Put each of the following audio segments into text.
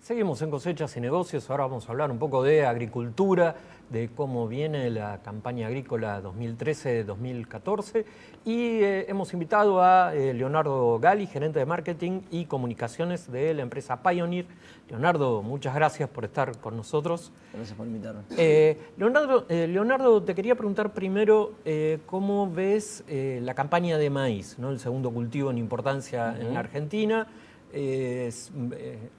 Seguimos en Cosechas y Negocios, ahora vamos a hablar un poco de agricultura, de cómo viene la campaña agrícola 2013-2014 y hemos invitado a Leonardo Gali, gerente de marketing y comunicaciones de la empresa Pioneer. Leonardo, muchas gracias por estar con nosotros. Gracias por invitarme. Leonardo, te quería preguntar primero cómo ves la campaña de maíz, ¿no? El segundo cultivo en importancia en la Argentina.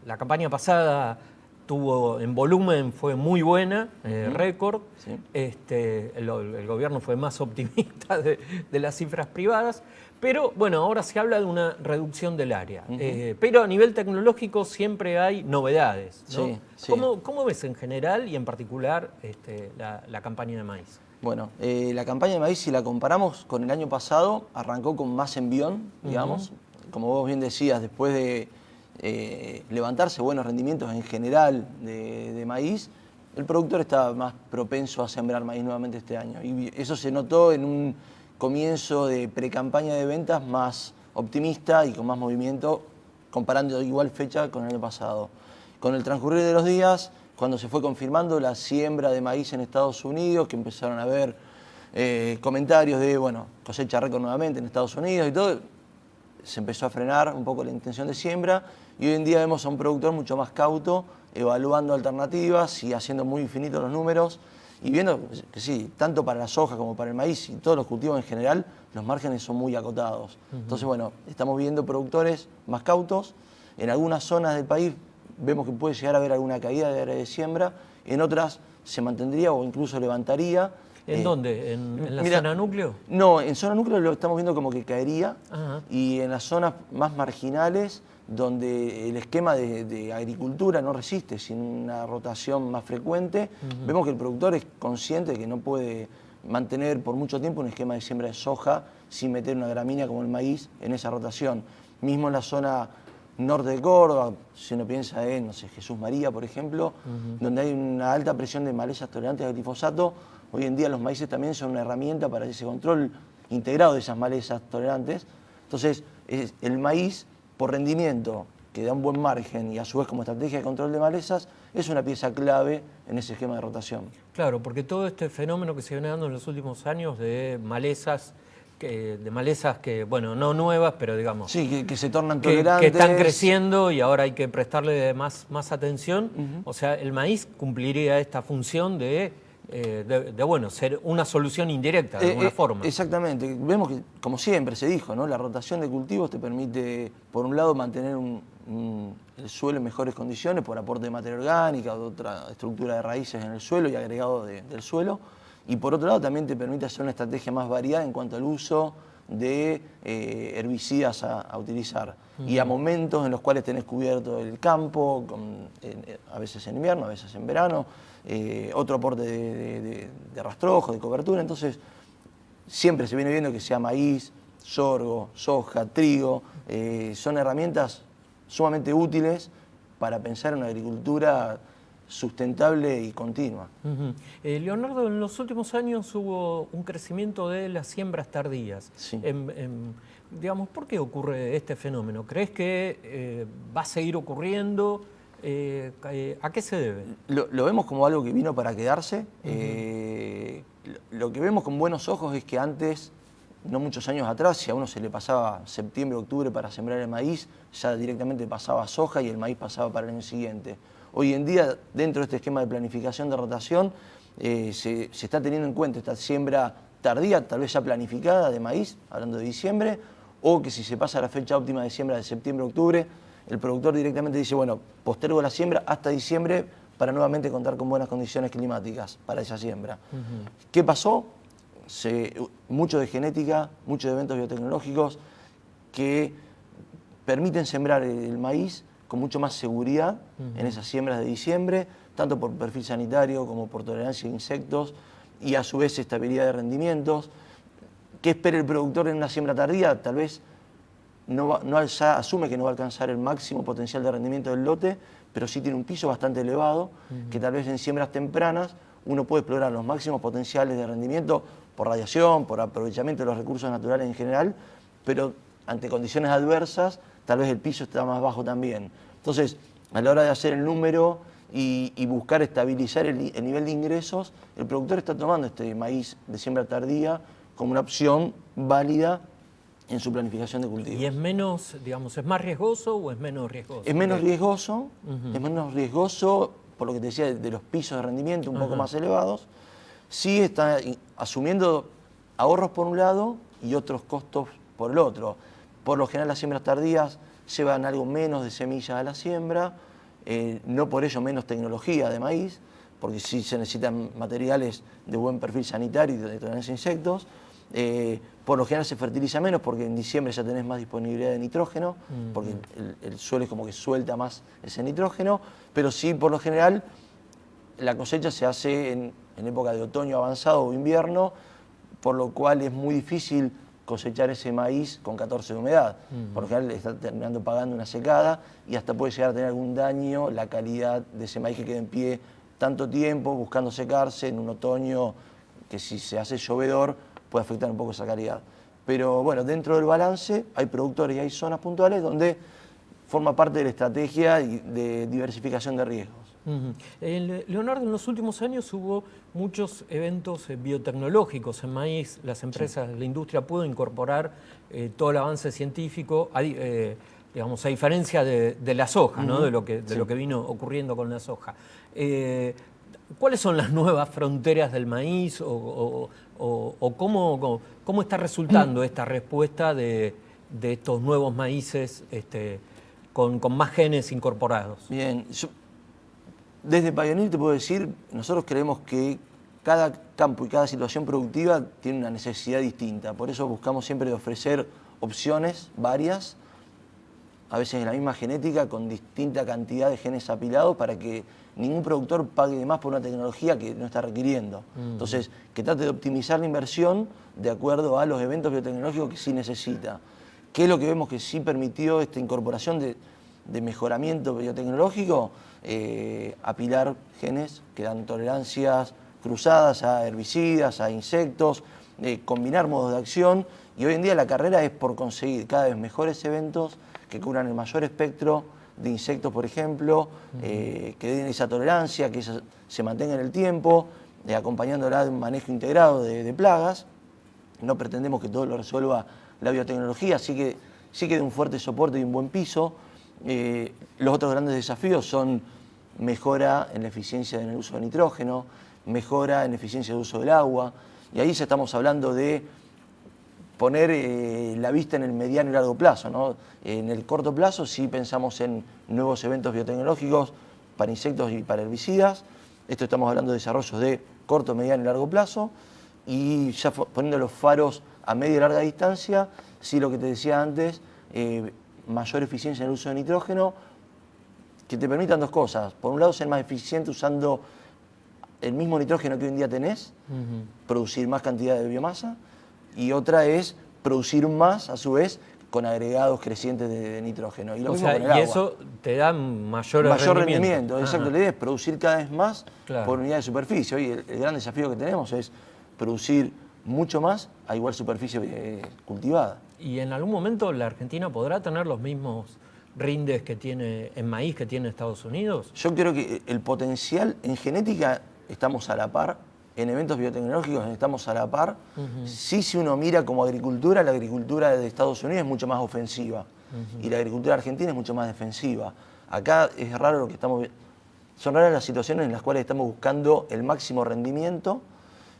La campaña pasada tuvo en volumen, fue muy buena, récord. Sí. El gobierno fue más optimista de las cifras privadas, pero bueno, ahora se habla de una reducción del área. Pero a nivel tecnológico siempre hay novedades, ¿no? Sí, sí. ¿Cómo ves en general y en particular la campaña de maíz? Bueno, la campaña de maíz, si la comparamos con el año pasado, arrancó con más envión, digamos. Como vos bien decías, después de levantarse buenos rendimientos en general de maíz, el productor estaba más propenso a sembrar maíz nuevamente este año. Y eso se notó en un comienzo de pre-campaña de ventas más optimista y con más movimiento, comparando igual fecha con el año pasado. Con el transcurrir de los días, cuando se fue confirmando la siembra de maíz en Estados Unidos, que empezaron a haber comentarios de, bueno, cosecha récord nuevamente en Estados Unidos y todo, se empezó a frenar un poco la intención de siembra y hoy en día vemos a un productor mucho más cauto, evaluando alternativas y haciendo muy infinitos los números y viendo que sí, tanto para la soja como para el maíz y todos los cultivos en general, los márgenes son muy acotados. Entonces, bueno, estamos viendo productores más cautos. En algunas zonas del país vemos que puede llegar a haber alguna caída de área de siembra, en otras se mantendría o incluso levantaría. ¿En dónde? ¿En la zona núcleo? No, en zona núcleo lo estamos viendo como que caería. Ajá. Y en las zonas más marginales, donde el esquema de agricultura no resiste sin una rotación más frecuente, vemos que el productor es consciente de que no puede mantener por mucho tiempo un esquema de siembra de soja sin meter una gramínea como el maíz en esa rotación. Mismo en la zona norte de Córdoba, si uno piensa en, no sé, Jesús María, por ejemplo, donde hay una alta presión de malezas tolerantes al glifosato. Hoy en día los maíces también son una herramienta para ese control integrado de esas malezas tolerantes. Entonces, el maíz, por rendimiento, que da un buen margen y a su vez como estrategia de control de malezas, es una pieza clave en ese esquema de rotación. Claro, porque todo este fenómeno que se viene dando en los últimos años de malezas que, bueno, no nuevas, pero digamos... Sí, que se tornan que tolerantes. están creciendo y ahora hay que prestarle más atención. O sea, el maíz cumpliría esta función de bueno, ser una solución indirecta de alguna forma. Exactamente. Vemos que, como siempre se dijo, ¿no? La rotación de cultivos te permite, por un lado, mantener el suelo en mejores condiciones por aporte de materia orgánica o de otra estructura de raíces en el suelo y agregado del suelo. Y por otro lado, también te permite hacer una estrategia más variada en cuanto al uso de herbicidas a utilizar. Y a momentos en los cuales tenés cubierto el campo, a veces en invierno, a veces en verano, otro aporte de rastrojo, de cobertura. Entonces, siempre se viene viendo que sea maíz, sorgo, soja, trigo, son herramientas sumamente útiles para pensar en una agricultura sustentable y continua. Leonardo, en los últimos años hubo un crecimiento de las siembras tardías. Sí. Digamos, ¿por qué ocurre este fenómeno? ¿Crees que va a seguir ocurriendo? ¿A qué se debe? Lo vemos como algo que vino para quedarse. Lo que vemos con buenos ojos es que antes, no muchos años atrás, si a uno se le pasaba septiembre, octubre para sembrar el maíz, ya directamente pasaba soja y el maíz pasaba para el año siguiente. Hoy en día, dentro de este esquema de planificación de rotación, se está teniendo en cuenta esta siembra tardía, tal vez ya planificada de maíz, hablando de diciembre, o que si se pasa la fecha óptima de siembra de septiembre-octubre, el productor directamente dice, bueno, postergo la siembra hasta diciembre para nuevamente contar con buenas condiciones climáticas para esa siembra. ¿Qué pasó? Mucho de genética, muchos de eventos biotecnológicos que permiten sembrar el maíz con mucho más seguridad en esas siembras de diciembre, tanto por perfil sanitario como por tolerancia a insectos y a su vez estabilidad de rendimientos. ¿Qué espera el productor en una siembra tardía? Tal vez ya asume que no va a alcanzar el máximo potencial de rendimiento del lote, pero sí tiene un piso bastante elevado, que tal vez en siembras tempranas uno puede explorar los máximos potenciales de rendimiento por radiación, por aprovechamiento de los recursos naturales en general, pero ante condiciones adversas tal vez el piso está más bajo también. Entonces, a la hora de hacer el número y buscar estabilizar el nivel de ingresos, el productor está tomando este maíz de siembra tardía como una opción válida en su planificación de cultivos. ¿Y es menos, digamos, es más riesgoso o es menos riesgoso? Es menos riesgoso, es menos riesgoso, por lo que te decía, de los pisos de rendimiento un poco más elevados. Sí está asumiendo ahorros por un lado y otros costos por el otro. Por lo general las siembras tardías llevan algo menos de semillas a la siembra, no por ello menos tecnología de maíz, porque sí se necesitan materiales de buen perfil sanitario y de tolerancia a insectos. Por lo general se fertiliza menos porque en diciembre ya tenés más disponibilidad de nitrógeno, porque el suelo es como que suelta más ese nitrógeno, pero sí por lo general la cosecha se hace en época de otoño avanzado o invierno, por lo cual es muy difícil cosechar ese maíz con 14 de humedad. Por lo general está terminando pagando una secada y hasta puede llegar a tener algún daño la calidad de ese maíz que queda en pie tanto tiempo buscando secarse en un otoño que si se hace llovedor puede afectar un poco esa calidad. Pero bueno, dentro del balance hay productores y hay zonas puntuales donde forma parte de la estrategia de diversificación de riesgos. Leonardo, en los últimos años hubo muchos eventos biotecnológicos en maíz. Las empresas, la industria pudo incorporar todo el avance científico, digamos, a diferencia de la soja, ¿no? de lo que vino ocurriendo con la soja. ¿Cuáles son las nuevas fronteras del maíz o cómo está resultando esta respuesta de estos nuevos maíces con más genes incorporados? Bien, desde Pioneer te puedo decir, nosotros creemos que cada campo y cada situación productiva tiene una necesidad distinta. Por eso buscamos siempre de ofrecer opciones varias, a veces en la misma genética, con distinta cantidad de genes apilados para que ningún productor pague de más por una tecnología que no está requiriendo. Entonces, que trate de optimizar la inversión de acuerdo a los eventos biotecnológicos que sí necesita. ¿Qué es lo que vemos que sí permitió esta incorporación de mejoramiento biotecnológico? Apilar genes que dan tolerancias cruzadas a herbicidas, a insectos, combinar modos de acción, y hoy en día la carrera es por conseguir cada vez mejores eventos que cubran el mayor espectro de insectos, por ejemplo, que den esa tolerancia, que se mantenga en el tiempo, acompañándola de un manejo integrado de plagas. No pretendemos que todo lo resuelva la biotecnología, sí que de un fuerte soporte y un buen piso. Los otros grandes desafíos son mejora en la eficiencia en el uso de nitrógeno, mejora en la eficiencia de uso del agua, y ahí ya estamos hablando de poner la vista en el mediano y largo plazo, ¿no? En el corto plazo sí pensamos en nuevos eventos biotecnológicos para insectos y para herbicidas. Esto estamos hablando de desarrollos de corto, mediano y largo plazo, y ya poniendo los faros a media y larga distancia, sí lo que te decía antes, mayor eficiencia en el uso de nitrógeno, que te permitan dos cosas. Por un lado, ser más eficiente usando el mismo nitrógeno que hoy en día tenés, producir más cantidad de biomasa, y otra es producir más, a su vez, con agregados crecientes de nitrógeno. Y lo mismo con el agua. Eso te da mayor rendimiento. Exacto. La idea es producir cada vez más por unidad de superficie. Hoy el gran desafío que tenemos es producir mucho más a igual superficie cultivada. ¿Y en algún momento la Argentina podrá tener los mismos rindes que tiene en maíz que tiene Estados Unidos? Yo creo que el potencial en genética estamos a la par, en eventos biotecnológicos estamos a la par. Sí, si uno mira como agricultura, la agricultura de Estados Unidos es mucho más ofensiva y la agricultura argentina es mucho más defensiva. Acá es raro lo que estamos... Son raras las situaciones en las cuales estamos buscando el máximo rendimiento,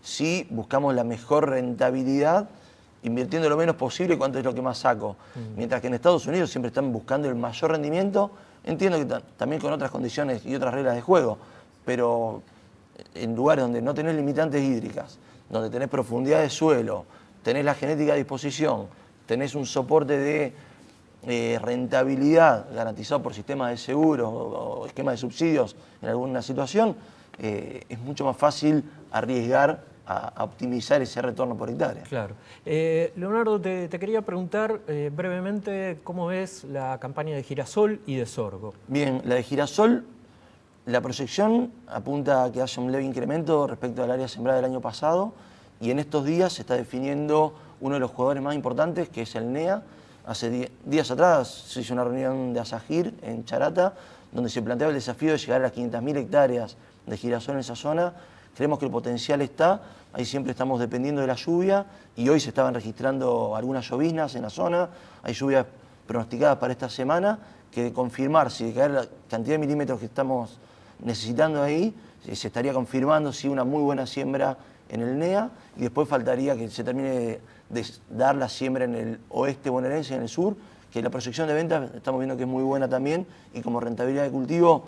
si buscamos la mejor rentabilidad, invirtiendo lo menos posible cuánto es lo que más saco. Mientras que en Estados Unidos siempre están buscando el mayor rendimiento, entiendo que también con otras condiciones y otras reglas de juego, pero en lugares donde no tenés limitantes hídricas, donde tenés profundidad de suelo, tenés la genética a disposición, tenés un soporte de rentabilidad garantizado por sistemas de seguros o esquemas de subsidios en alguna situación, es mucho más fácil arriesgar a optimizar ese retorno por hectárea. Claro. Leonardo, te quería preguntar brevemente cómo ves la campaña de girasol y de sorgo. Bien, la de girasol, la proyección apunta a que haya un leve incremento respecto al área sembrada del año pasado, y en estos días se está definiendo uno de los jugadores más importantes, que es el NEA. Hace días atrás se hizo una reunión de ASAGIR en Charata, donde se planteaba el desafío de llegar a las 500.000 hectáreas de girasol en esa zona. Creemos que el potencial está, ahí siempre estamos dependiendo de la lluvia y hoy se estaban registrando algunas lloviznas en la zona, hay lluvias pronosticadas para esta semana, que de confirmarse y de caer la cantidad de milímetros que estamos necesitando ahí, se estaría confirmando sí, una muy buena siembra en el NEA y después faltaría que se termine de dar la siembra en el oeste bonaerense y en el sur, que la proyección de ventas estamos viendo que es muy buena también y como rentabilidad de cultivo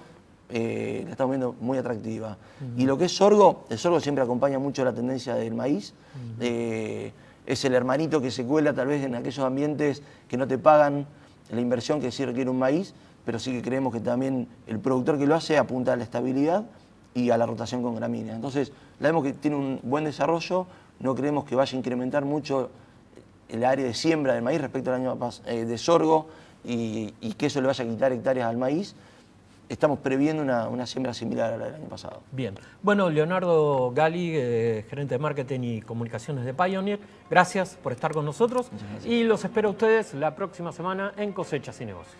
la estamos viendo muy atractiva. Y lo que es sorgo, el sorgo siempre acompaña mucho la tendencia del maíz. Es el hermanito que se cuela tal vez en aquellos ambientes que no te pagan la inversión que sí requiere un maíz, pero sí que creemos que también el productor que lo hace apunta a la estabilidad y a la rotación con gramíneas. Entonces, la vemos que tiene un buen desarrollo, no creemos que vaya a incrementar mucho el área de siembra del maíz respecto al año de sorgo y que eso le vaya a quitar hectáreas al maíz. Estamos previendo una siembra similar a la del año pasado. Bien. Bueno, Leonardo Gali, gerente de marketing y comunicaciones de Pioneer, gracias por estar con nosotros y los espero a ustedes la próxima semana en Cosechas y Negocios.